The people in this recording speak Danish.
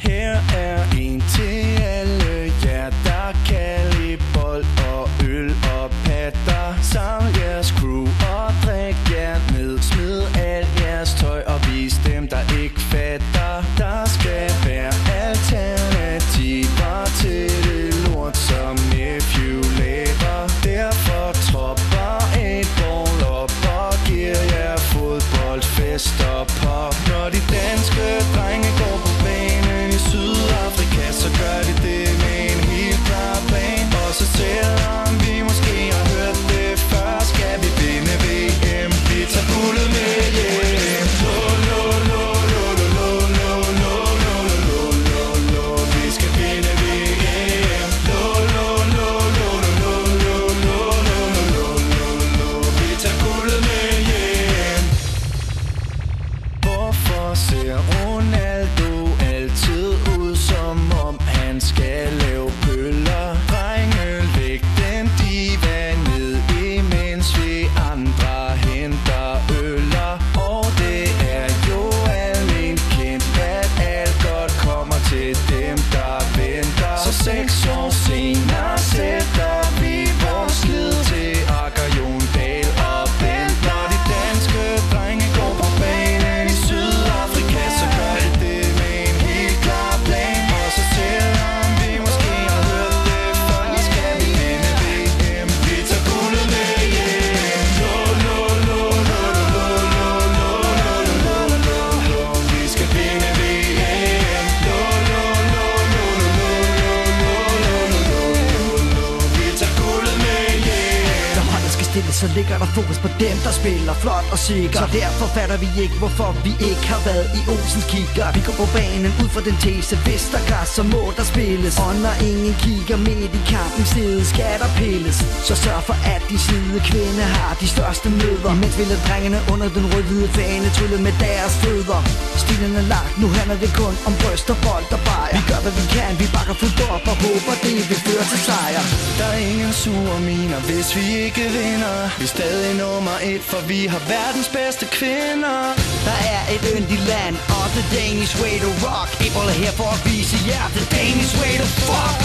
Her er en til alle jer, der kan lide bold og øl og patter. Saml jeres crew og drik jer ned. Smid alt jeres tøj og vis dem, der ikke fatter. Der skal være alternativer til det lort, som Nephew laver. Derfor tropper et ball op og giver jer fodboldfest og pop. Når de danske drenge går på banen i Sydafrika, så gør de det med en helt klar plan. Og så selvom vi måske har hørt det før, skal vi vinde VM. Vi tager guldet med hjem. Lo, lo, lo, lo, lo, lo, lo, lo, lo, lo, lo. Vi skal vinde VM. Lo, lo, lo, lo, lo, lo, lo, lo, lo, lo, lo. Vi tager guldet med hjem. Hvorfor ser Ronaldo altid ud, som om han skal lave pøller? Drenge, læg den diva ned, imens vi andre henter øller. Og det er jo almen kendt, at alt godt kommer til dem, der venter. Så 6 år senere sætter vi vores lid til Akker, Jon Dahl og Bent. Når de danske drenge går på banen i Sydafrika, så gør de det med en helt klar plan. Og så selvom vi måske har hørt det før, skal vi vinde VM. Vi tager guldet med hjem. Lo, lo, lo, lo, lo, lo, lo, lo, lo, lo, lo. Vi skal vinde VM. Lo, lo, lo, lo, lo, lo, lo, lo, lo. Vi tager guldet med hjem. Når holdet skal stille, så ligger der fokus på dem, der spiller flot og sikker. Så derfor fatter vi ikke, hvorfor vi ikke har været i Olsens kigger. Vi går på banen ud fra den tese, hvis der græs, så må der spilles. Og når ingen kigger midt i kampen side, skal der pilles. Så sørg for, at de slide kvinde har de største møder. Imens ville drengene under den rød-hvide fane trylle med deres fødder. Stilen er lagt, nu handler det kun om bryst og bold og bajer. Vi gør hvad vi kan, vi bakker fuldt op og håber det vil føre til sejr. Der er ingen sure miner, hvis vi ikke vinder. Vi er stadig nummer 1, for vi har verdens bedste kvinder. Der er et yndigt land, og the Danish way to rock. Ebola her for at vise jer, the Danish way to fuck.